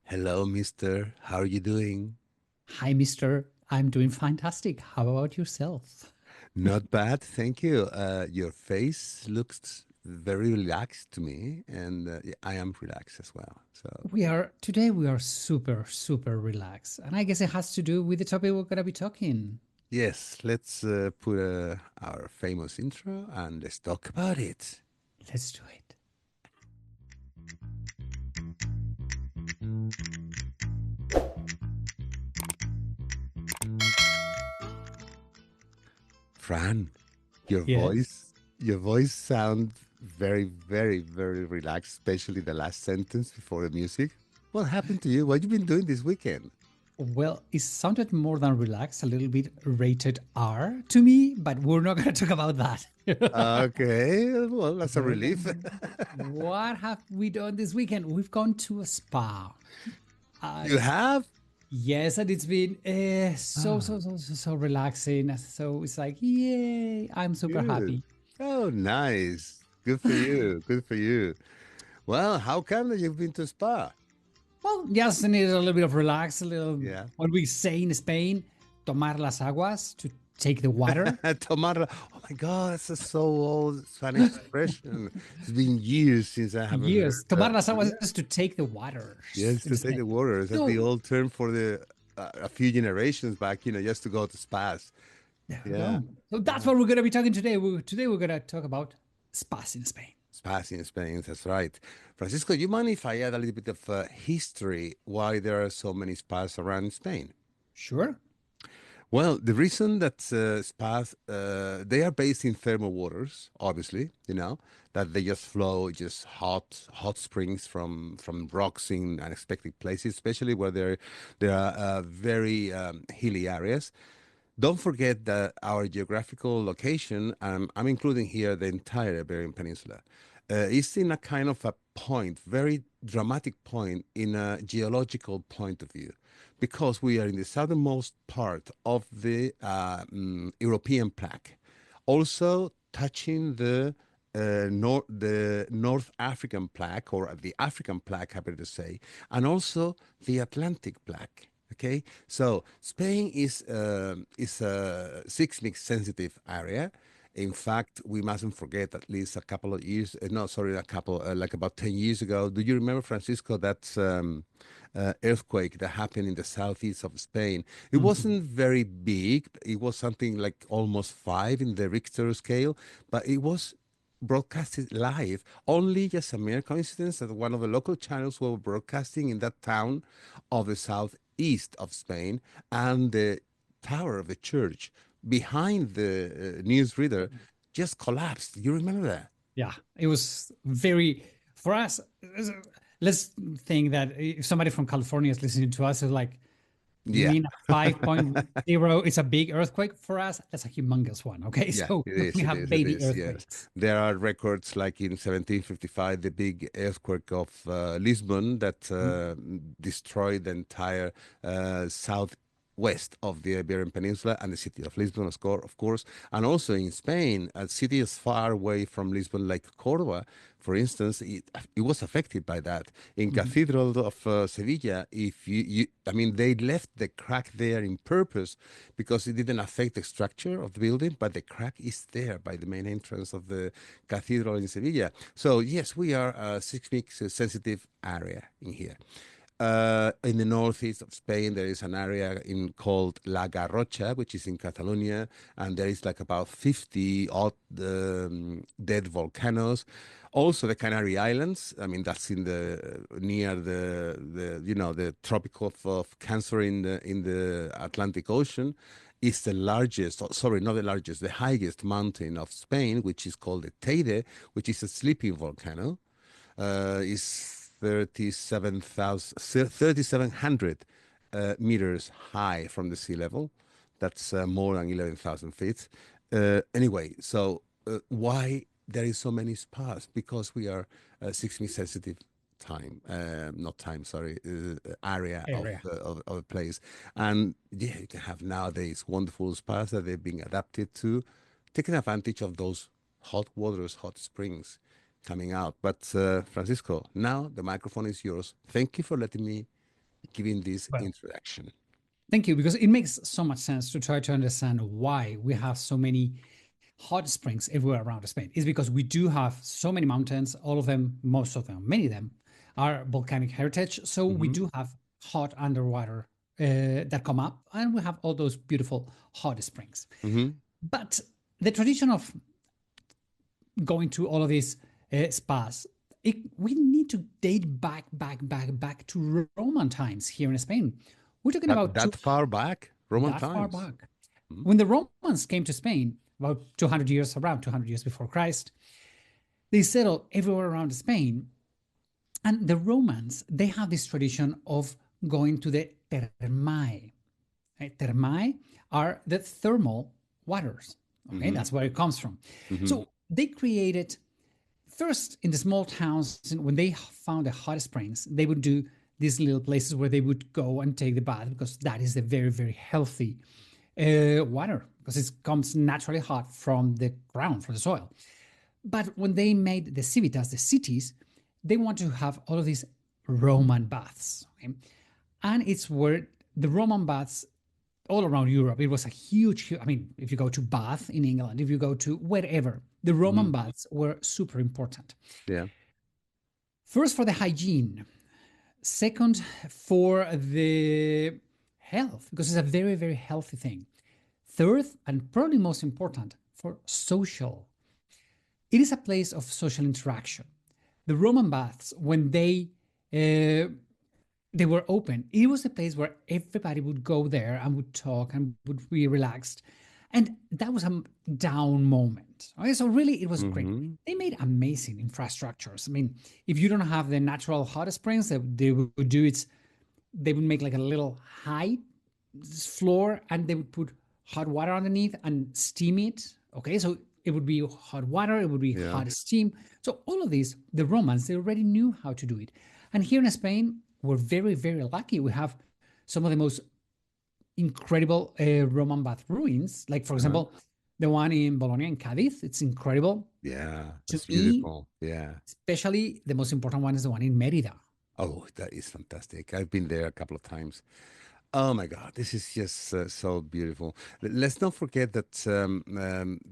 Hello, mister. How are you doing? Hi, mister. I'm doing fantastic. How about yourself? Not bad, thank you. Your face looks very relaxed to me, and yeah, I am relaxed as well. So, We are super relaxed. And I guess it has to do with the topic we're gonna be talking. yes, let's put our famous intro and let's talk about it. Let's do it. Fran, your Yes. voice, your voice sounds very relaxed, especially the last sentence before the music. What happened to you? What you been doing this weekend? Well, it sounded more than relaxed, a little bit rated R to me, but we're not gonna talk about that. Okay, well, that's a relief. What have we done this weekend? We've gone to a spa. You I have? Yes, and it's been Ah, so relaxing. So it's like, yay! I'm super good. happy. Oh, nice. Good for you. Good for you. Well, how come that you've been to spa? Well, just need a little bit of relax, a little, Yeah. what we say in Spain, tomar las aguas, to take the water. Tomorrow. Oh my God, that's a so old Spanish expression. It's been years since I haven't heard Yes, tomar that. las aguas Yeah. is to take the waters Yes, in to take Spain. the waters. That's the So old term for the a few generations back, just to go to spas. there we Yeah. go. So that's Yeah. what we're going to be talking today. Today we're going to talk about spas in Spain. Spas in Spain, that's right. Francisco, you mind if I add a little bit of history why there are so many spas around Spain? Sure. Well, the reason that spas, they are based in thermal waters, obviously, that they just flow just hot springs from rocks in unexpected places, especially where there are very hilly areas. Don't forget that our geographical location, I'm including here the entire Iberian Peninsula, is in a kind of a point, very dramatic point in a geological point of view, because we are in the southernmost part of the European plaque, also touching the North African plaque, or the African plaque, I better to say, and also the Atlantic plaque. Okay, so Spain is a seismic sensitive area. In fact, we mustn't forget at least a couple of years. No, sorry, a couple like about 10 years ago. Do you remember, Francisco, that earthquake that happened in the southeast of Spain? It Mhm. wasn't very big. It was something like almost five in the Richter scale, but it was broadcasted live. Only just a mere coincidence that one of the local channels were broadcasting in that town of the southeast of Spain, and the tower of the church behind the newsreader just collapsed. You remember that? Yeah, it was very, for us, let's think that if somebody from California is listening to us, is like, you Yeah. mean a 5.0 is a big earthquake? For us, that's a humongous one. Okay. Yeah, So it we is. It have is. It baby is. Yes, earthquakes. there are records like in 1755, the big earthquake of Lisbon that destroyed the entire southwest of the Iberian Peninsula and the city of Lisbon, of course, and also in Spain, a city as far away from Lisbon like Cordoba, for instance, it was affected by that. In Mhm. Cathedral of Sevilla, if I mean, they left the crack there in purpose because it didn't affect the structure of the building, but the crack is there by the main entrance of the cathedral in Sevilla. So yes, we are a seismic sensitive area in here. In the northeast of Spain, there is an area called La Garrocha, which is in Catalonia, and there is like about 50 odd dead volcanoes. Also, the Canary Islands. I mean, that's in the near the Tropic of Cancer in the Atlantic Ocean. Is the largest, sorry, not the largest, the highest mountain of Spain, which is called the Teide, which is a sleeping volcano. Is 3,700 meters high from the sea level. That's more than 11,000 feet. Anyway, so why there is so many spas? Because we are seismic sensitive time, not time, sorry, area Area. of a place. And yeah, you can have nowadays wonderful spas that they've been adapted to, taking advantage of those hot waters, hot springs coming out. But Francisco, now the microphone is yours. Thank you for letting me giving this Well, introduction. thank you, because it makes so much sense to try to understand why we have so many hot springs everywhere around Spain. Is because we do have so many mountains, all of them, most of them, many of them are volcanic heritage. So we Hmm. do have hot underwater that come up, and we have all those beautiful hot springs. Hmm. But the tradition of going to all of these spas, we need to date back to Roman times here in Spain. We're talking That about that far back, Roman that far times. back. Mhm. When the Romans came to Spain, about 200 years, around 200 years before Christ, they settled everywhere around Spain. And the Romans, they have this tradition of going to the thermae. Right? Thermae are the thermal waters. Okay, Hmm. that's where it comes from. Hmm. So they created first in the small towns when they found the hot springs, they would do these little places where they would go and take the bath because that is a very, very healthy water because it comes naturally hot from the ground, from the soil. But when they made the civitas, the cities, they want to have all of these Roman baths. Okay? And it's where the Roman baths all around Europe, it was a huge, I mean, if you go to Bath in England, if you go to wherever, the Hmm. Roman baths were super important. Yeah. First, for the hygiene. Second, for the health, because it's a very, very healthy thing. Third, and probably most important, for social. It is a place of social interaction. The Roman baths, when they were open, it was a place where everybody would go there and would talk and would be relaxed. And that was a down moment. Okay, so really, it was great. Hmm. They made amazing infrastructures. I mean, if you don't have the natural hot springs, they would do it. They would make like a little high floor and they would put hot water underneath and steam it. Okay, so it would be hot water, it would be Yeah. hot steam. So all of these, the Romans, they already knew how to do it. And here in Spain, we're very, very lucky. We have some of the most incredible Roman bath ruins. Like, for Uh-huh. example, the one in Bologna in Cadiz. It's incredible. Yeah. To That's me, beautiful. Yeah. especially the most important one is the one in Merida. Oh, that is fantastic. I've been there a couple of times. Oh my God, this is just so beautiful. Let's not forget that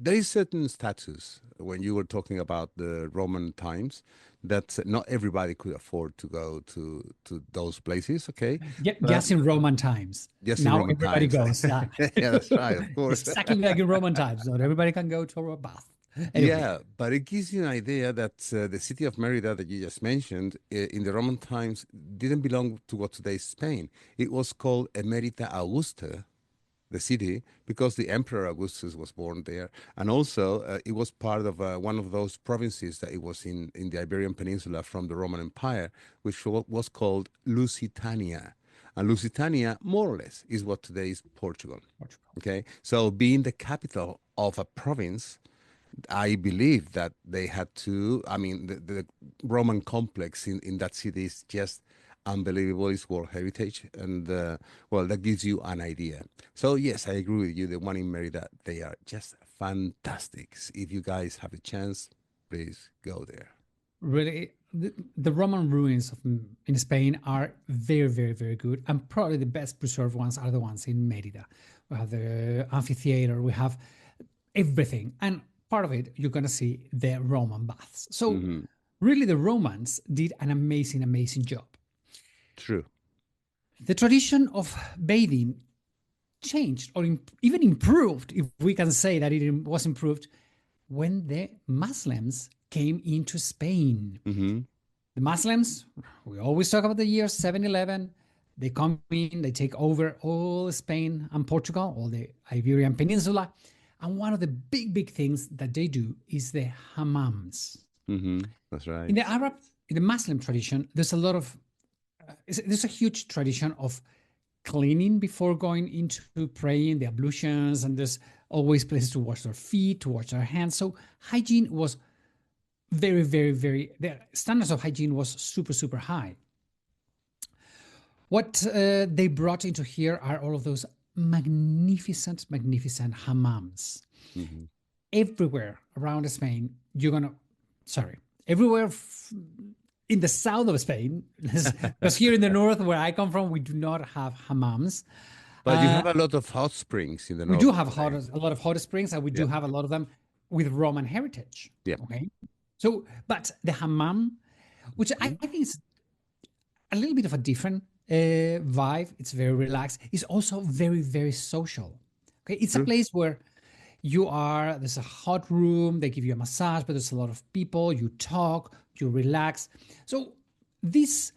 there is certain status when you were talking about the Roman times that not everybody could afford to go to those places. Okay, but Just in Roman times. just in Now Roman everybody times. goes. Yeah. Yeah, that's right, of course. Exactly like in Roman times. Not everybody can go to a bath. Anyway, Yeah, but it gives you an idea that the city of Merida that you just mentioned in the Roman times didn't belong to what today is Spain. It was called Emerita Augusta, the city, because the Emperor Augustus was born there. And also, it was part of one of those provinces that it was in the Iberian Peninsula from the Roman Empire, which was called Lusitania. And Lusitania, more or less, is what today is Portugal. Portugal. Okay, so being the capital of a province, I believe that they had to. I mean, the Roman complex in that city is just unbelievable. It's World Heritage, and well, that gives you an idea. So yes, I agree with you. The one in Merida, they are just fantastic. If you guys have a chance, please go there. Really, the Roman ruins in Spain are very, very, very good. And probably the best preserved ones are the ones in Merida. We have the amphitheater, we have everything. And part of it, you're going to see the Roman baths. So, Hmm. really, the Romans did an amazing, amazing job. True. The tradition of bathing changed or even improved, if we can say that it was improved, when the Muslims came into Spain. Hmm. The Muslims, we always talk about the year 711. They come in, they take over all Spain and Portugal, all the Iberian Peninsula. And one of the big, big things that they do is the hammams. Hmm. That's In right. the Arab, in the Muslim tradition, there's a lot of, there's a huge tradition of cleaning before going into praying, the ablutions, and there's always places to wash their feet, to wash their hands. So hygiene was very, very, very, the standards of hygiene was super, super high. What they brought into here are all of those magnificent, magnificent hammams. Hmm. Everywhere around Spain, you're gonna, sorry, everywhere in the south of Spain, because here in the north where I come from, we do not have hammams. But you have a lot of hot springs in the We do north of have Spain. a lot of hot springs, and we Yeah. do have a lot of them with Roman heritage. Yeah. Okay, so but the hammam, which I Mhm. think is a little bit of a different vibe. It's very relaxed. It's also very, very social. Okay, it's a True. place where you are. There's a hot room. They give you a massage, but there's a lot of people. You talk. You relax. So this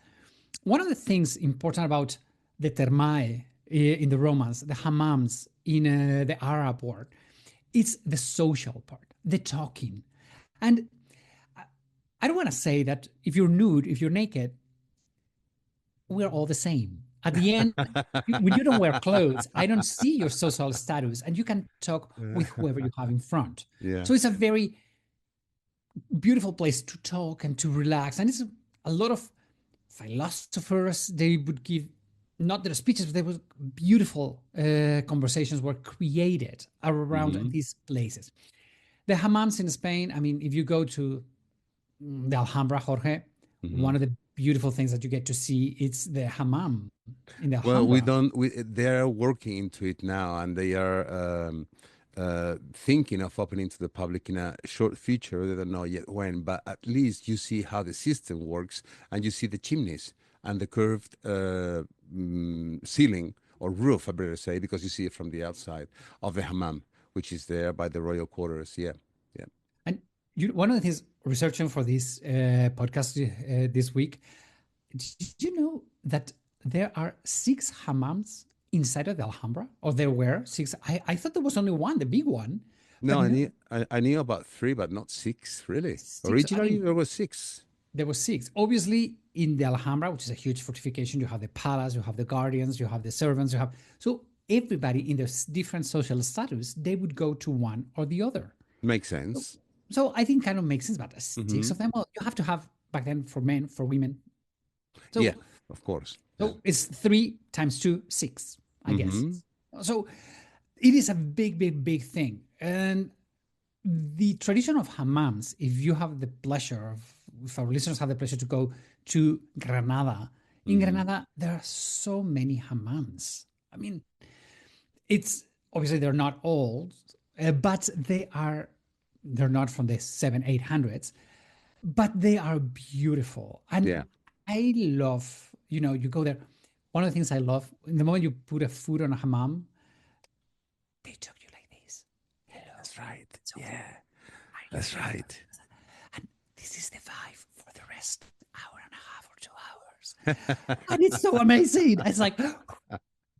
one of the things important about the termae in the Romans, the hammams in the Arab world, it's the social part, the talking, and I don't want to say that if you're nude, if you're naked, we're all the same. At the end, when you don't wear clothes, I don't see your social status, and you can talk with whoever you have in front. Yeah. So it's a very beautiful place to talk and to relax. And it's a lot of philosophers. They would give not their speeches, but they were beautiful conversations were created around Hmm. these places. The hammams in Spain, I mean, if you go to the Alhambra, Jorge, Hmm. one of the beautiful things that you get to see it's the hammam in the Well, we Alhambra. don't. They are working into it now, and they are thinking of opening to the public in a short future. They don't know yet when, but at least you see how the system works, and you see the chimneys and the curved ceiling or roof, I better say, because you see it from the outside of the hammam, which is there by the royal quarters. Yeah, yeah. And one of the things researching for this podcast this week, did you know that there are 6 hammams inside of the Alhambra? Or there were 6? I thought there was only one, the big one, but No, no, I knew about three, but not six, really. 6. I Originally, mean, there were six. there were 6. Obviously, in the Alhambra, which is a huge fortification, you have the palace, you have the guardians, you have the servants, you have so everybody in their different social status, they would go to one or the other. Makes So, sense. so I think kind of makes sense, but 6 Hmm. of them, well, you have to have back then for men, for women. Yeah, So of course. Yeah. so it's 3 times 2, 6, I guess. Hmm. So it is a big, big, big thing. And the tradition of hammams, if you have the pleasure of, if our listeners have the pleasure to go to Granada, in Hmm. Granada, there are so many hammams. I mean, it's obviously they're not old, but they're not from the 800s, but they are beautiful. And Yeah, I love, you go there. One of the things I love, in the moment you put a foot on a hammam, they talk to you like this. Hello, that's right. so Yeah, are you that's ready for right. this? And this is the vibe for the rest hour and a half or 2 hours. And it's so amazing. It's like,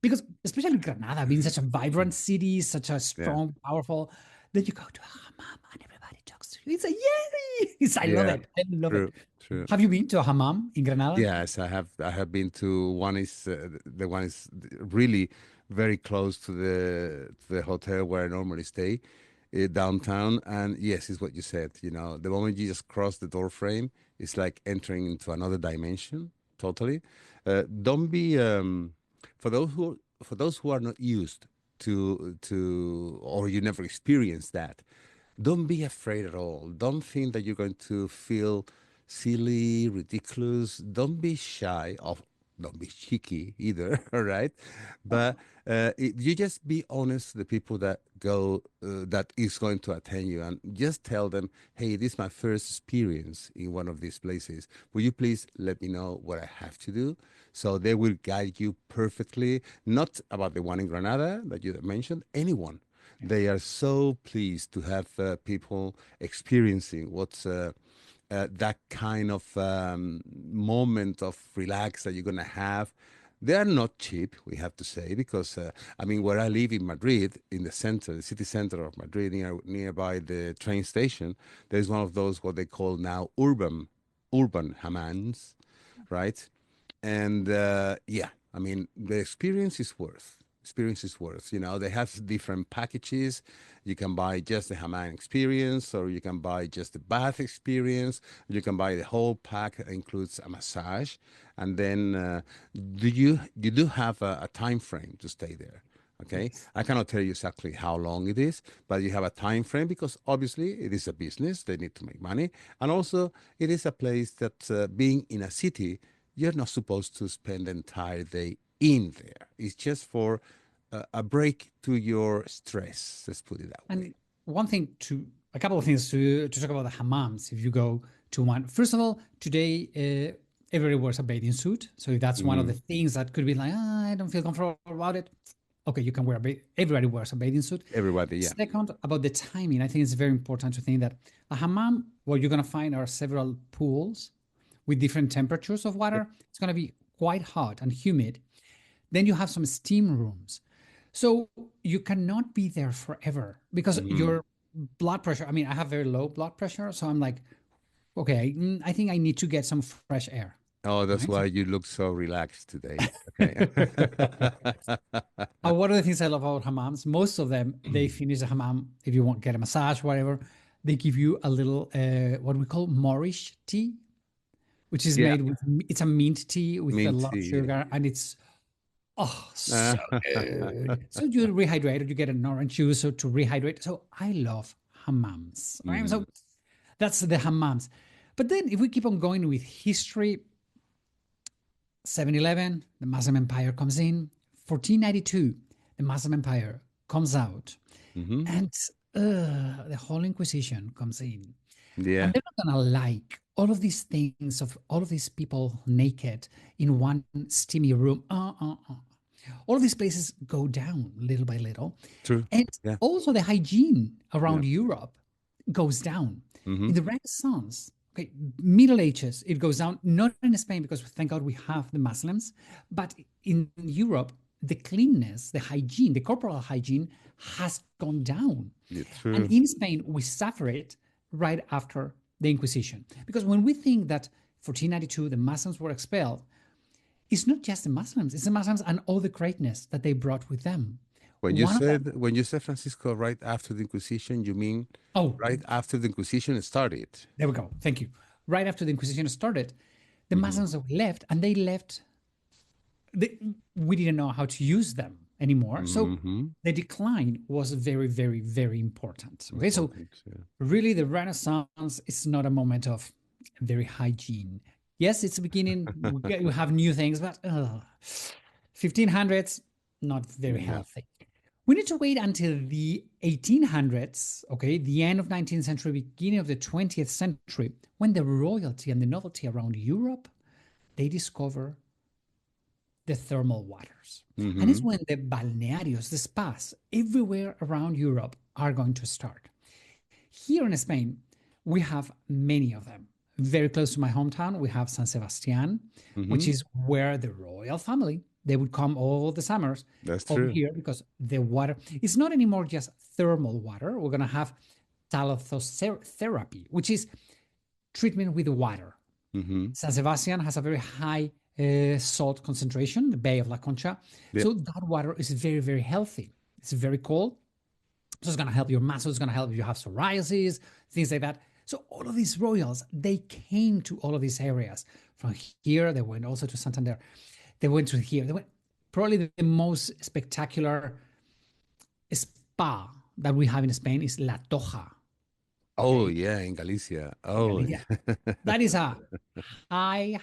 because especially Granada being such a vibrant city, such a Yeah, strong, powerful, then you go to a hammam and everybody talks to you. It's a yay! I love yeah. it. I love it. True, true. Have you been to a hammam in Granada? Yes, I have. I have been to one. Is the one is really very close to the hotel where I normally stay, downtown. And yes, it's what you said. You know, the moment you just cross the door frame, it's like entering into another dimension. Totally. Don't be for those who are not used to or you never experienced that. Don't be afraid at all. Don't think that you're going to feel silly, ridiculous. Don't be shy of, don't be cheeky either, all right? But you just be honest to the people that that is going to attend you and just tell them, hey, this is my first experience in one of these places. Will you please let me know what I have to do? So they will guide you perfectly, not about the one in Granada that you mentioned, anyone. They are so pleased to have people experiencing what's that kind of moment of relax that you're going to have. They are not cheap, we have to say, because I mean, where I live in Madrid, in the center, the city center of Madrid, nearby the train station, there's one of those what they call now urban hammams, right? And yeah, I mean, the experience is worth. You know, they have different packages. You can buy just the hammam experience, or you can buy just the bath experience. You can buy the whole pack that includes a massage. And then, do you do have a time frame to stay there? Okay, Yes. I cannot tell you exactly how long it is, but you have a time frame because obviously it is a business. They need to make money, and also it is a place that, being in a city, you're not supposed to spend the entire day in there. It's just for a break to your stress. Let's put it that way. And a couple of things to talk about the hammams. If you go to one, first of all, today everybody wears a bathing suit. So if that's one of the Hmm. things that could be like, I don't feel comfortable about it. Okay, you can wear everybody wears a bathing suit. Everybody, yeah. Second, about the timing, I think it's very important to think that a hammam, what you're going to find are several pools with different temperatures of Yep. water. It's going to be quite hot and humid. Then you have some steam rooms. So you cannot be there forever because Hmm. your blood pressure, I mean, I have very low blood pressure. So I'm like, okay, I think I need to get some fresh air. Oh, that's Right. So, why you look so relaxed today. Okay. one of the things I love about hammams, most of them, they finish the hammam. If you want get a massage, whatever, they give you a little, what we call Moorish tea, which is Yeah, made with, it's a mint tea with a mint lot of tea. sugar and it's, oh, so Yeah. good. So you rehydrate, or you get an orange juice to rehydrate. So I love hammams. Right? Mhm. So that's the hammams. But then if we keep on going with history, 711, the Muslim Empire comes in. 1492, the Muslim Empire comes out. Mhm. And the whole Inquisition comes in. Yeah, And they're not going to like all of these things of all of these people naked in one steamy room. All of these places go down little by little. true. And Yeah, also the hygiene yeah. around Europe goes down. In Mhm. the Renaissance, okay, Middle Ages, it goes down, not in Spain, because thank God we have the Muslims, but in Europe, the cleanness, the hygiene, the corporal hygiene has gone down. Yeah, And true. in Spain, we suffer it right after the Inquisition. Because when we think that 1492, the Muslims were expelled, it's not just the Muslims, it's the Muslims and all the greatness that they brought with them. One of them, When you said Francisco right after the Inquisition, you mean oh, right after the Inquisition started? there we go. Thank you. Right after the Inquisition started, the Mhm. Muslims left, and they left. They, we didn't know how to use them anymore. So Mhm. the decline was very, very, very important. Okay, so Important. Yeah. really, the Renaissance is not a moment of very hygiene. Yes, it's the beginning. We have new things, but 1500s, not very Yeah. healthy. We need to wait until the 1800s, okay, the end of 19th century, beginning of the 20th century, when the royalty and the novelty around Europe, they discover the thermal waters. And it's Mhm. when the balnearios, the spas, everywhere around Europe are going to start. Here in Spain, we have many of them. Very close to my hometown, we have San Sebastian, which Mhm. is where the royal family, they would come all the summers That's over true. here because the water is not anymore just thermal water. We're going to have thalassotherapy, which is treatment with water. Mhm. San Sebastian has a very high salt concentration, the Bay of La Concha. Yep. So that water is very, very healthy. It's very cold. So it's going to help your muscles. It's going to help if you have psoriasis, things like that. So all of these royals, they came to all of these areas. From here, they went also to Santander. They went to here. They went probably the most spectacular spa that we have in Spain is La Toja. Oh Okay, yeah, in Galicia. in Oh Galicia. That is a high,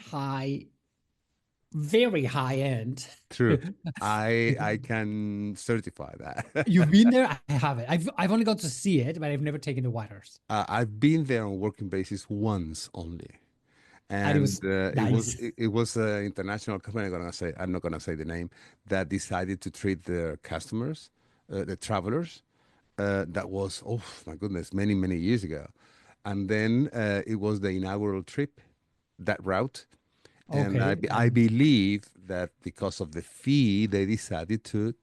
very high end. true. I can certify that. You've been there? I haven't. I've only got to see it, but I've never taken the waters. I've been there on working basis once only, And it and was nice. it was an international company. I'm not gonna say the name, that decided to treat their customers, the travelers. That was, oh my goodness, many years ago, and then it was the inaugural trip, that route, and Okay. I believe that because of the fee, they decided to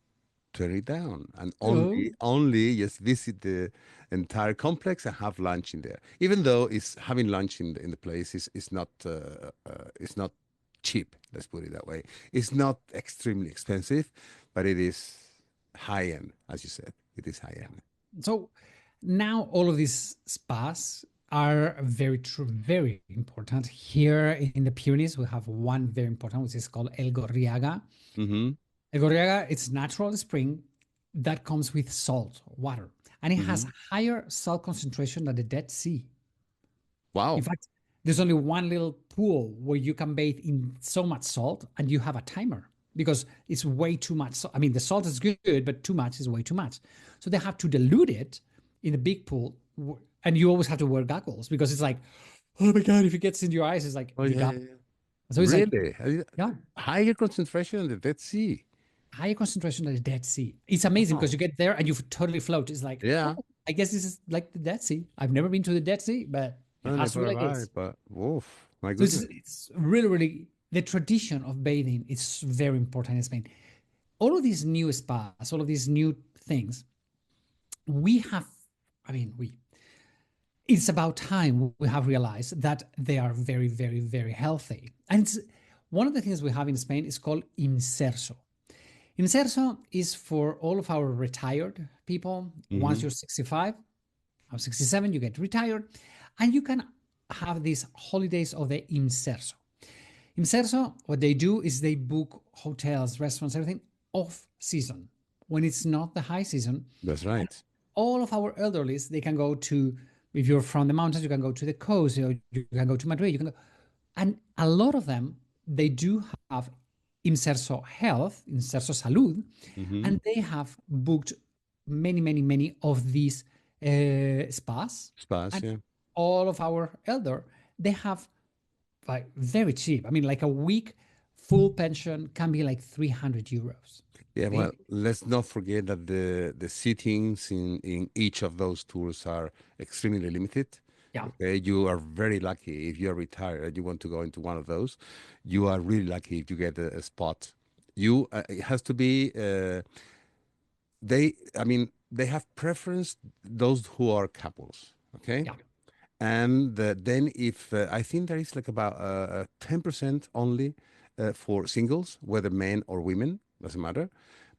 turn it down and Oh, only just visit the entire complex and have lunch in there. Even though it's having lunch in the place is not cheap. Let's put it that way. It's not extremely expensive, but it is high end, as you said. It is high end. so now all of these spas are very true, very important. Here in the Pyrenees, we have one very important, which is called El Gorriaga. Mm-hmm. El Gorriaga, it's natural spring. that comes with salt water, and it has Hmm. higher salt concentration than the Dead Sea. In Wow. fact, there's only one little pool where you can bathe in so much salt, and you have a timer because it's way too much. I mean, the salt is good, but too much is way too much. So they have to dilute it in the big pool, and you always have to wear goggles because it's like, oh my god, if it gets in your eyes, it's like Oh you yeah, die. yeah, yeah. So it's like, Really? yeah, Higher concentration in the Dead Sea. higher concentration than the Dead Sea. It's amazing because Wow. you get there and you totally float. It's like, oh, Yeah. I guess this is like the Dead Sea. I've never been to the Dead Sea, but it I has to be never like arrived, this. but woof, my So goodness. it's really, really the tradition of bathing is very important in Spain. All of these new spas, all of these new things, we have, I mean, it's about time we have realized that they are very, very, very healthy. And it's, one of the things we have in Spain is called inserso. Inserso is for all of our retired people. Once Hmm. you're 65 or 67, you get retired, and you can have these holidays of the inserso. Imserso, what they do is they book hotels, restaurants, everything off season when it's not the high season. That's And right. all of our elderlies, they can go to, if you're from the mountains, you can go to the coast, you can go to Madrid, you can go. And a lot of them, they do have Imserso Health, Imserso Salud, Hmm. and they have booked many, many, many of these spas. Spas, And yeah. all of our elder, they have like very cheap. I mean, like a week full pension can be like 300 euros. Yeah, well, Okay. let's not forget that the sittings in each of those tours are extremely limited. Yeah. Okay, you are very lucky if you're retired and you want to go into one of those. You are really lucky if you get a spot. You it has to be I mean, they have preference those who are couples. Okay, Yeah. and then if I think there is like about 10% only for singles, whether men or women, doesn't matter.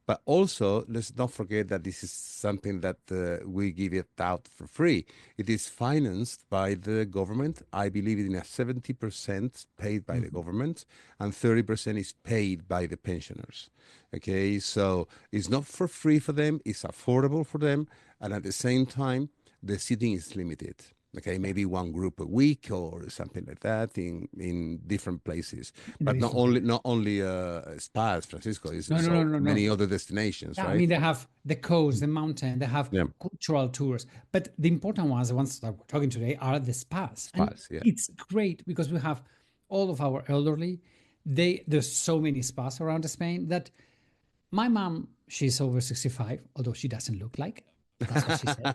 But also, let's not forget that this is something that we give it out for free. It is financed by the government. I believe in a 70% paid by the Mhm. government and 30% is paid by the pensioners. Okay, so it's not for free for them, it's affordable for them, and at the same time, the seating is limited. Okay, Yeah. maybe one group a week or something like that in different places, In the but not district. only spas, Francisco. Is No, no, no, so no, no. many other destinations, Yeah. I right? mean, they have the coast, the mountain, they have Yeah, cultural tours. But the important ones, the ones that we're talking today, are the spas. And spas. Yeah, it's great because we have all of our elderly. There's so many spas around Spain that my mom, she's over 65, although she doesn't look like. That's what she said.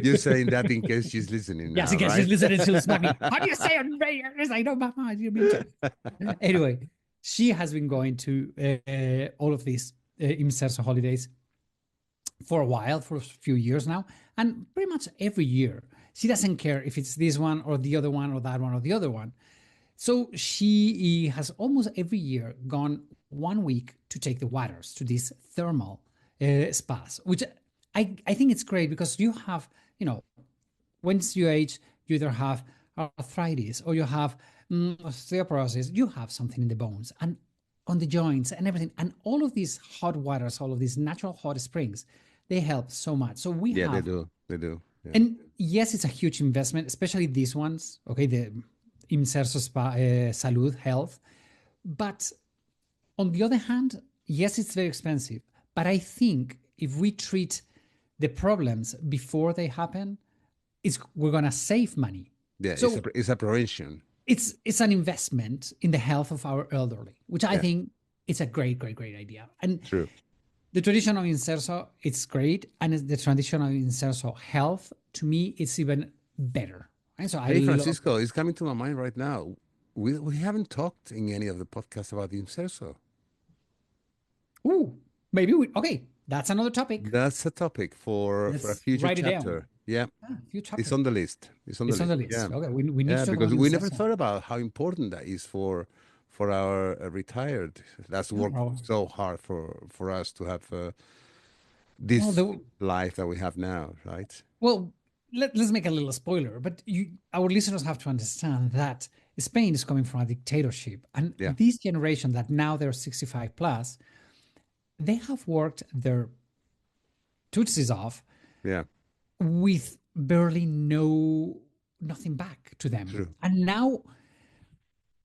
you're saying that in case she's listening Yes, now, in case right? she's listening, she'll smack me. How do you say on radio? I know, Mama, I didn't mean to. Anyway, she has been going to all of these Imserso holidays for a while, for a few years now, and pretty much every year. She doesn't care if it's this one or the other one or that one or the other one. So she has almost every year gone 1 week to take the waters to these thermal spas, which I think it's great because you have, you know, once you age, you either have arthritis or you have osteoporosis, you have something in the bones and on the joints and everything. And all of these hot waters, all of these natural hot springs, they help so much. So we Yeah, they have, do. They do. Yeah. and yes, it's a huge investment, especially these ones, okay, the Imserso Spa, Salud, Health. But on the other hand, yes, it's very expensive. But I think if we treat the problems before they happen, we're gonna save money. Yeah, So it's a prevention. it's an investment in the health of our elderly, which I Yeah, think it's a great, great, great idea. And true. the tradition of Inserso, it's great, and the tradition of Inserso health to me, it's even better. And so I Hey, love. Francisco, it's coming to my mind right now. We haven't talked in any of the podcasts about the inserso. Ooh, maybe we. Okay, that's another topic. That's a topic for a Let's future write it down. chapter. Yeah, Few it's topic. on the list. It's on the It's on list. the Yeah, list. Okay, we need yeah, to talk about because we never Inserso. thought about how important that is for our retired. That's Yeah, worked well, so hard for us to have well, this life that we have now, right? well, let's make a little spoiler, but our listeners have to understand that Spain is coming from a dictatorship, and Yeah. this generation that now they're 65 plus, they have worked their tootsies off Yeah. with barely nothing back to them. True. And now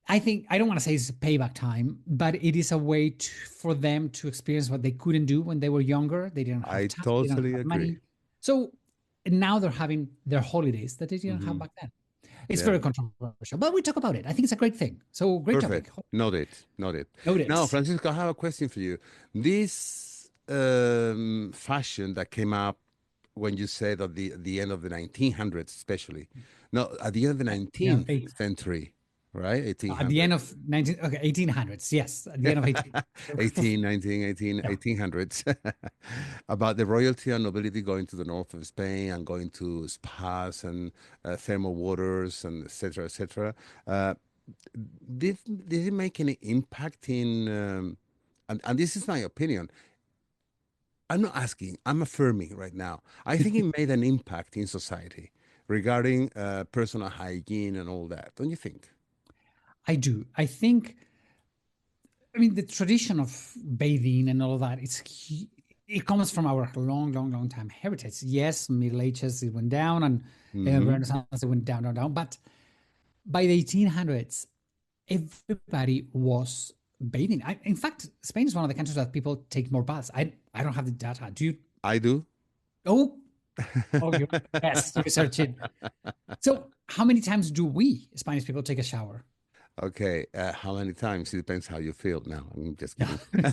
I think I don't want to say it's payback time, but it is a way for them to experience what they couldn't do when they were younger. They didn't have I time, they didn't totally have agree. money. So now they're having their holidays that they didn't have Hmm. back then. It's Yeah. very controversial, but we talk about it. I think it's a great thing. So great Perfect. topic. Noted. Noted. Now, Noted. Francisco, I have a question for you. This fashion that came up when you said at the end of the 1900s, especially. No, at the end of the You know, 19th century, right? at the end 1800s. of 1800s, yes, at the end of 18. 18, 19, 18, Yeah. 1800s. About the royalty and nobility going to the north of Spain and going to spas and thermal waters and et cetera. Uh, did it make any impact in and this is my opinion. I'm not asking, I'm affirming right now. I think it made an impact in society regarding personal hygiene and all that, don't you think? I do. I think. I mean, the tradition of bathing and all of that. It comes from our long, long, long time heritage. Yes, Middle Ages it went down, and Hmm. Renaissance it went down, down, down. But by the 1800s, everybody was bathing. In fact, Spain is one of the countries that people take more baths. I don't have the data. Do you? I do. Oh, oh, you're the best researching. So, how many times do we Spanish people take a shower? Okay, how many times? It depends how you feel. Now, I'm just No. kidding.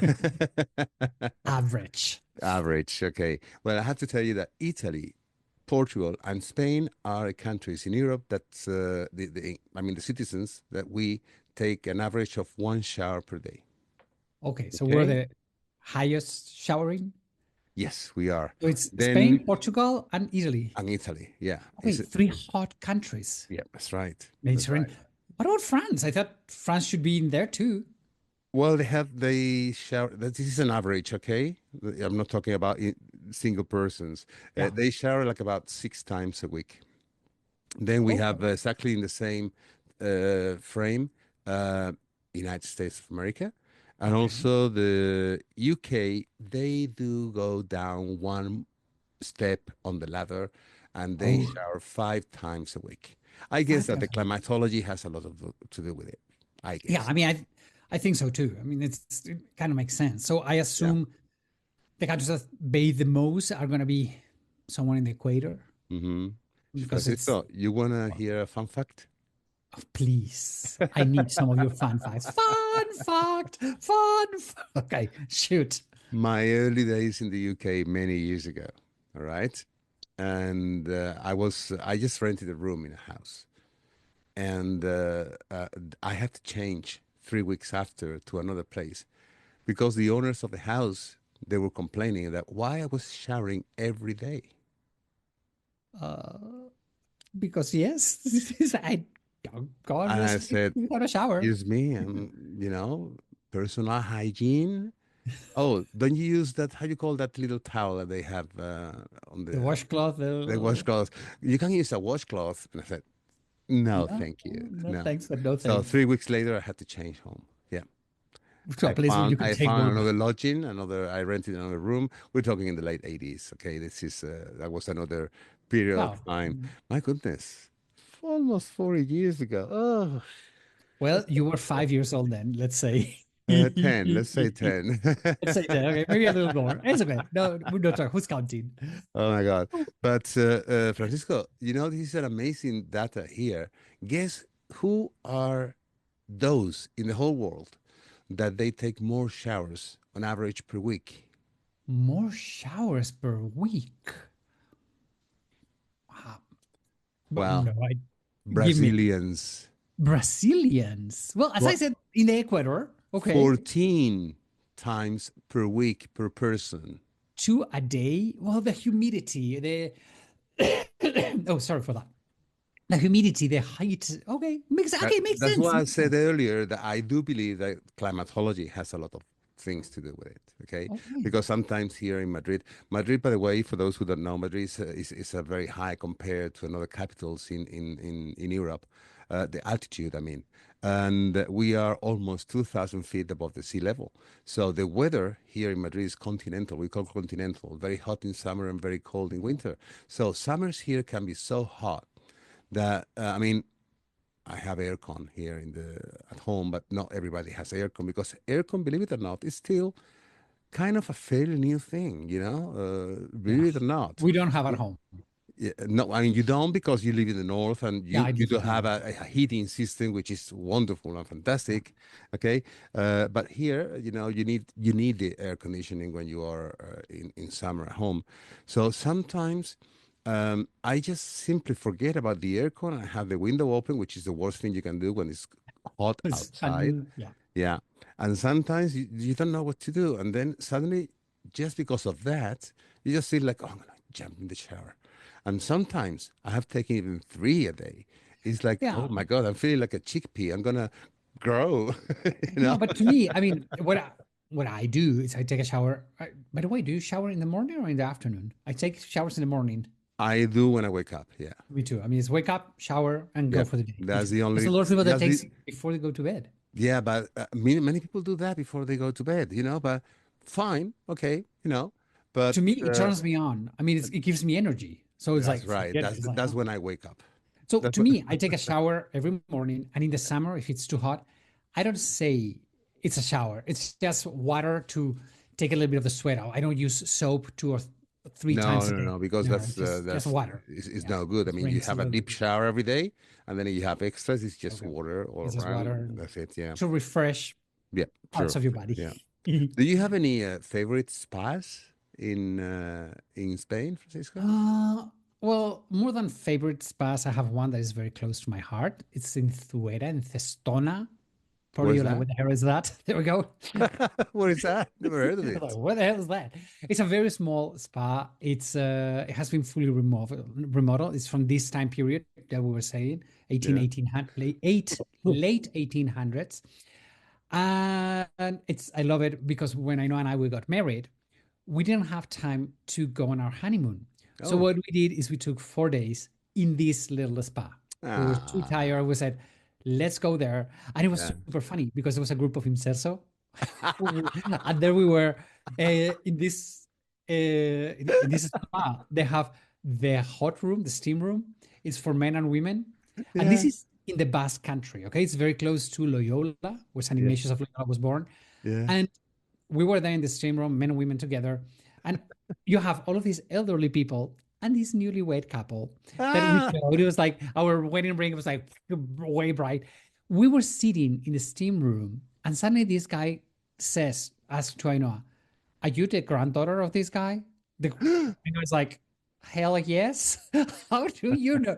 Average. Average. Okay. Well, I have to tell you that Italy, Portugal, and Spain are countries in Europe that I mean, the citizens that we take an average of one shower per day. Okay, so we're Okay. the highest showering. Yes, we are. So it's Then, Spain, Portugal, and Italy. and Italy. Yeah. Okay, three hot countries. Yeah, that's right. That's right. Mediterranean. What about France? I thought France should be in there too. Well, they shower. This is an average, okay? I'm not talking about single persons. Yeah. They shower like about 6 times a week. Then we Okay. have exactly in the same frame, uh, United States of America, and Okay. also the UK. They do go down one step on the ladder, and they Oh, shower 5 times a week. I guess five that the times. climatology has a lot to do with it. I Yeah, guess. I mean, I think so too. I mean, it kind of makes sense. So I Yeah. assume the countries that bathe the most are going to be someone in the equator Mm-hmm. because it's, Francisco, you wanna hear a fun fact? oh, please, I need some of your fun facts. Fun fact, fun. Okay, shoot. My early days in the UK many years ago. All right. And I just rented a room in a house, and I had to change 3 weeks after to another place because the owners of the house they were complaining that why I was showering every day. Uh, because yes, this is I go on And your I sleep said, without a shower. "Excuse me, personal hygiene. Oh, don't you use that? How you call that little towel that they have on The washcloth, the washcloth? You can use a washcloth." And I said, "No, no, thank you, no no." thanks, but no So thanks. 3 weeks later, I had to change home. Yeah. To a place where you can I take found more another bath. lodging, I rented another room. We're talking in the late 80s. Okay, that was another period of Wow. time. My goodness, almost 40 years ago. Oh, Well, you were 5 years old then, let's say. 10, let's say 10. Let's say that. Okay, maybe a little more. It's okay. No, we're not talking. Who's counting? Oh my God. But Francisco, this is an amazing data here. Guess who are those in the whole world that they take more showers on average per week? More showers per week. Wow. But Well, no, I give me Brazilians. Brazilians. Well, as I What? said, in the Ecuador, okay, 14 times per week per person. two a day. Well, the humidity, the oh, sorry for that. The humidity, the height. Okay, makes That's sense. why I Makes said sense. earlier that I do believe that climatology has a lot of things to do with it. Okay, Okay. because sometimes here in Madrid, by the way, for those who don't know, Madrid is a very high compared to another capitals in Europe. The altitude, I mean. and we are almost 2,000 feet above the sea level. So the weather here in Madrid is continental. We call continental, very hot in summer and very cold in winter. So summers here can be so hot that I mean, I have aircon here in the at home, but not everybody has aircon because aircon, believe it or not, is still kind of a fairly new thing. Yeah. Believe it or not. We don't have at home. Yeah, no, I mean you don't because you live in the north and Yeah, you I you live do in the have north. a heating system which is wonderful and fantastic. Okay, but here you need the air conditioning when you are in summer at home. So sometimes I just simply forget about the aircon. I have the window open, which is the worst thing you can do when it's hot outside. And yeah. Yeah. And sometimes you don't know what to do. And then suddenly, just because of that, you just feel like, oh, I'm going to jump in the shower. And sometimes I have taken even 3 a day. It's like, oh Yeah. my God, I'm feeling like a chickpea. I'm going to grow, you know? No, but to me, I mean, what I do is I take a shower. By the way, do you shower in the morning or in the afternoon? I take showers in the morning. I do when I wake up. Yeah. Me too. I mean, it's wake up, shower, and go Yeah. for the day. That's the There's a only, lot of people that that's the, takes before they go to bed. yeah, but many people do that before they go to bed, but fine. Okay. But To me, it turns me on. I mean, it gives me energy. So it's that's like, right. forget it. That's, It's like, that's oh. when I wake up. So That's to what, me, I take a shower every morning, and in the summer, if it's too hot, I don't say it's a shower. It's just water to take a little bit of the sweat out. I don't use soap 2 or 3 No, times a no, day. no, because No, that's it's just water. is Yeah, no good. I just mean, you rinse a have a little deep bit. shower every day, and then you have extras. It's just Okay, water all it's just around. water That's it. Yeah, to refresh yeah, parts sure. of your body. Yeah. Do you have any favorite spas in Spain, Francisco? Uh, well, more than favorite spas, I have one that is very close to my heart. It's in Zuera, in Cestona. Probably Where's you're like, that? what the hell is that? There we go. Where is that? Never heard of Like, it. what the hell is that? It's a very small spa. It has been fully remodeled. It's from this time period that we were saying, 18, Yeah. 1800, Oh. late 1800s. And I love it because when I know and I we got married, we didn't have time to go on our honeymoon. So Oh. what we did is we took 4 days in this little spa. We were too Ah. tired. We said, let's go there. And it was Yeah. super funny because there was a group of Inserso. And there we were in this spa. They have the hot room, the steam room. It's for men and women. And this Yeah. is in the Basque country. Okay. It's very close to Loyola, where San Yeah. Ignatius of Loyola was born. Yeah. And we were there in the same room, men and women together. And you have all of these elderly people and this newlywed couple that we Ah. showed. It was like our wedding ring was like way bright. We were sitting in the steam room, and suddenly this guy asks to Ainhoa, are you the granddaughter of this guy? And I was like, hell yes. How do you know?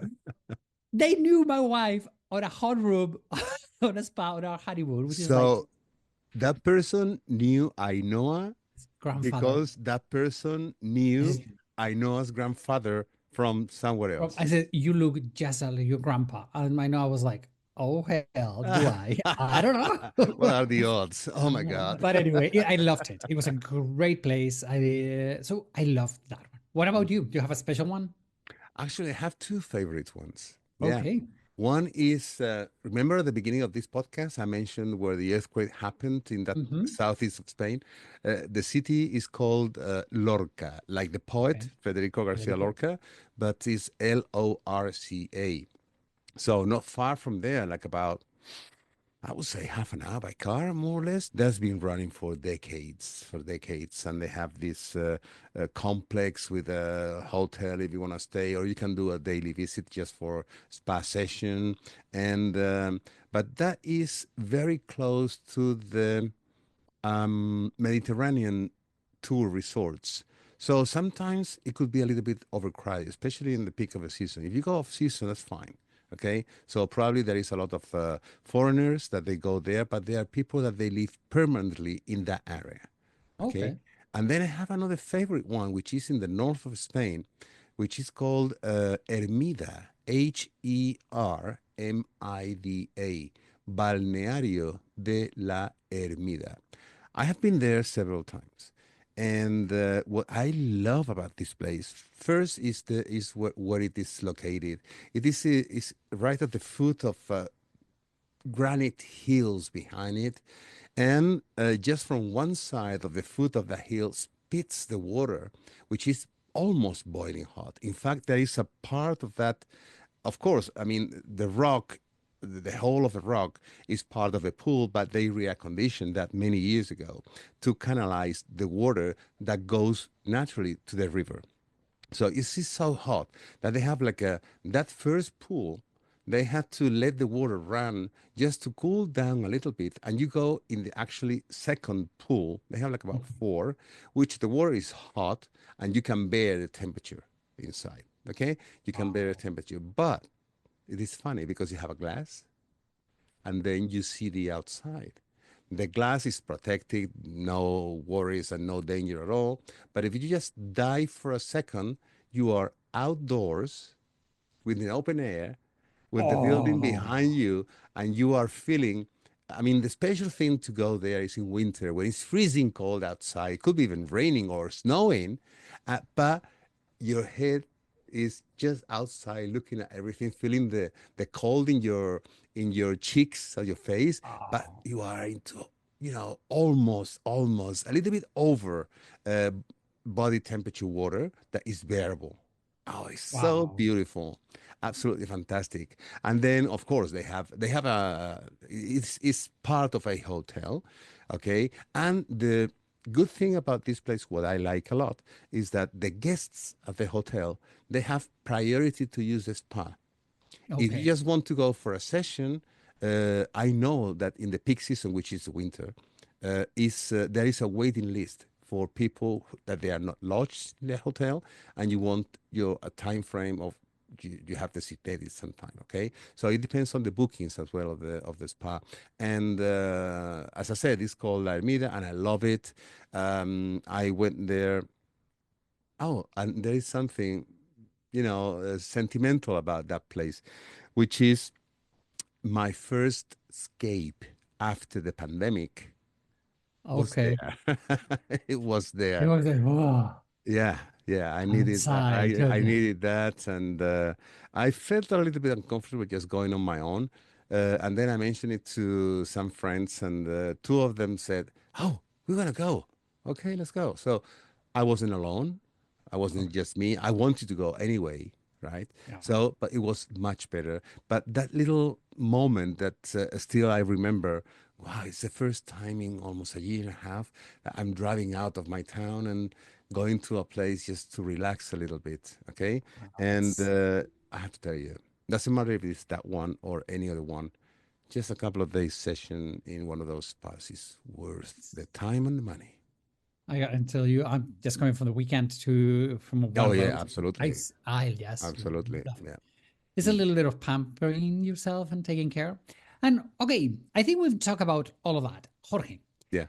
They knew my wife on a hot room on a spa on our honeymoon, which is like So that person knew Ainhoa grandfather. because that person knew Ainhoa's grandfather from somewhere I else. said, you look just like your grandpa. And I know I was like, oh, hell, do I? I don't What know. are the odds? Oh my God. But anyway, I loved it. It was a great place. So I loved that one. What about you? Do you have a special one? Actually, I have two favorite ones. Yeah. Okay. One is, remember at the beginning of this podcast, I mentioned where the earthquake happened in that Hmm. southeast of Spain. The city is called Lorca, like the poet Okay. Federico Garcia Federico. Lorca, but it's Lorca. So not far from there, like about I would say half an hour by car, more or less. That's been running for decades, and they have this complex with a hotel if you want to stay, or you can do a daily visit just for spa session. And but that is very close to the Mediterranean tour resorts. So sometimes it could be a little bit overcrowded, especially in the peak of the season. If you go off season, that's fine. Okay, so probably there is a lot of foreigners that they go there, but there are people that they live permanently in that area. Okay, Okay. and then I have another favorite one, which is in the north of Spain, which is called Hermida, Hermida, Balneario de la Hermida. I have been there several times. And what I love about this place first is where it is located. It is right at the foot of granite hills behind it, and just from one side of the foot of the hill spits the water, which is almost boiling hot. In fact, there is a part of that, of course, I mean, the rock, the whole of the rock is part of a pool, but they reconditioned that many years ago to canalize the water that goes naturally to the river. So it's just so hot that they have like that first pool, they had to let the water run just to cool down a little bit. And you go in the actually second pool, they have like about four, which the water is hot and you can bear the temperature inside. Okay? You can bear the Wow. temperature. But it is funny because you have a glass and then you see the outside. The glass is protected, no worries and no danger at all. But if you just dive for a second, you are outdoors with the open air, with the building behind Oh, you, and you are feeling. I mean, the special thing to go there is in winter when it's freezing cold outside. It could be even raining or snowing, but your head is just outside looking at everything, feeling the cold in your cheeks or your face, but oh, you are into, almost a little bit over uh, body temperature water that is bearable. Oh, it's so wow. beautiful. Absolutely fantastic. And then of course they have a it's part of a hotel, okay? And the good thing about this place, what I like a lot, is that the guests at the hotel, they have priority to use the spa. If you Okay. just want to go for a session, I know that in the peak season, which is winter, is there is a waiting list for people that they are not lodged in the hotel, and you want your a time frame of you have to sit there some time. Okay, so it depends on the bookings as well of the spa. And as I said, it's called La Ermida, and I love it. I went there. Oh, and there is something sentimental about that place, which is my first escape after the pandemic was Okay. there. It was It there. was like, oh, Yeah, yeah. I needed outside. I Okay. needed that, and I felt a little bit uncomfortable just going on my own. And then I mentioned it to some friends, and two of them said, "Oh, we're gonna go. Okay, let's go." So I wasn't alone. I wasn't Okay. just me. I wanted to go anyway, right? Yeah. So, but it was much better. But that little moment that still I remember. Wow, it's the first time in almost a year and a half that I'm driving out of my town and going to a place just to relax a little bit. Okay. And That's, I have to tell you, doesn't matter if it's that one or any other one, just a couple of days session in one of those spas is worth the time and the money. I gotta tell you, I'm just coming from the weekend to from one Oh, of yeah, those. absolutely. I just Absolutely. love it. Yeah. It's a Mm. little bit of pampering yourself and taking care. And okay, I think we've talked about all of that. Jorge, Yeah.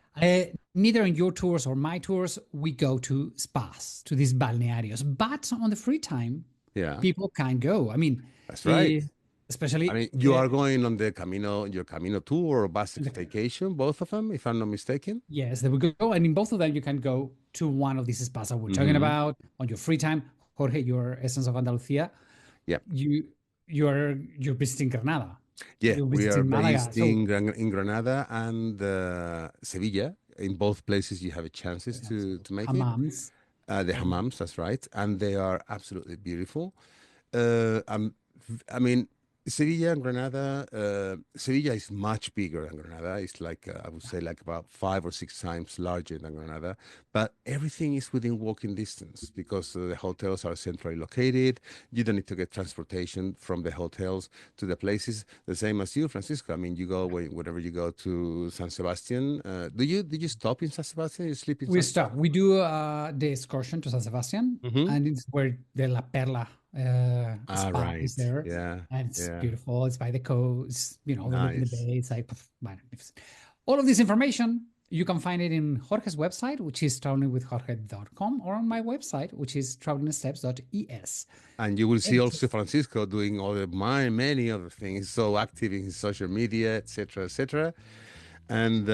neither in your tours or my tours, we go to spas, to these balnearios. But on the free time, Yeah. people can go. I mean, That's right. eh, I especially mean, you are going on the Camino, your Camino tour or bus vacation, both of them, if I'm not mistaken. yes, there we go. And in both of them, you can go to one of these spas that we're talking Mm-hmm. about on your free time. Jorge, your Essence of Andalusia, Yeah. you you're visiting Granada, Yeah, you're we are visiting Malaga. based So in Granada and Sevilla. In both places, you have a chances to make it. hammams. The Oh, hammams, that's right, and they are absolutely beautiful. Um, I mean, Sevilla and Granada. Sevilla is much bigger than Granada. It's like I would say like about 5 or 6 times larger than Granada. But everything is within walking distance because the hotels are centrally located. You don't need to get transportation from the hotels to the places. The same as you, Francisco. I mean, you go whenever you go to San Sebastian. Did you stop in San Sebastian? You sleep in we San stop. Sebastian? We do the excursion to San Sebastian, Mm-hmm. and it's where the La Perla All spa is right. there, Yeah. and it's Yeah. beautiful. It's by the coast, overlooking the Nice. bay. It's like magnificent. All of this information you can find it in Jorge's website, which is travelingwithjorge.com, or on my website, which is travelingsteps.es. And you will see And also Francisco doing many other things, so active in his social media, etc., etc. And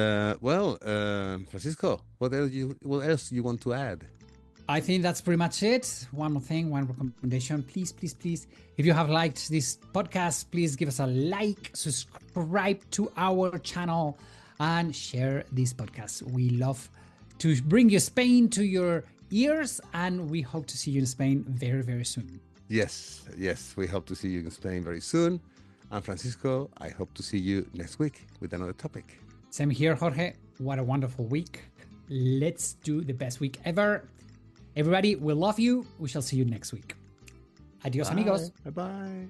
Francisco, what else you want to add? I think that's pretty much it. One more thing, one recommendation. Please, please, please, if you have liked this podcast, please give us a like, subscribe to our channel, and share this podcast. We love to bring you Spain to your ears, and we hope to see you in Spain very, very soon. Yes, we hope to see you in Spain very soon. And Francisco, I hope to see you next week with another topic. Same here, Jorge. What a wonderful week. Let's do the best week ever. Everybody, we love you. We shall see you next week. Adios, amigos. Bye-bye.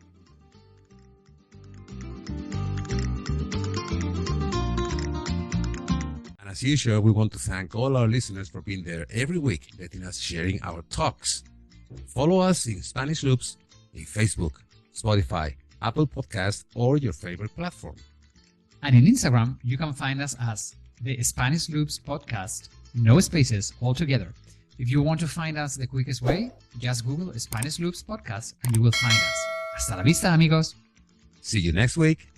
And as usual, we want to thank all our listeners for being there every week, letting us sharing our talks. Follow us in Spanish Loops in Facebook, Spotify, Apple Podcast, or your favorite platform. And in Instagram, you can find us as the Spanish Loops Podcast, no spaces, all together. If you want to find us the quickest way, just Google Spanish Loops Podcast and you will find us. Hasta la vista, amigos. See you next week.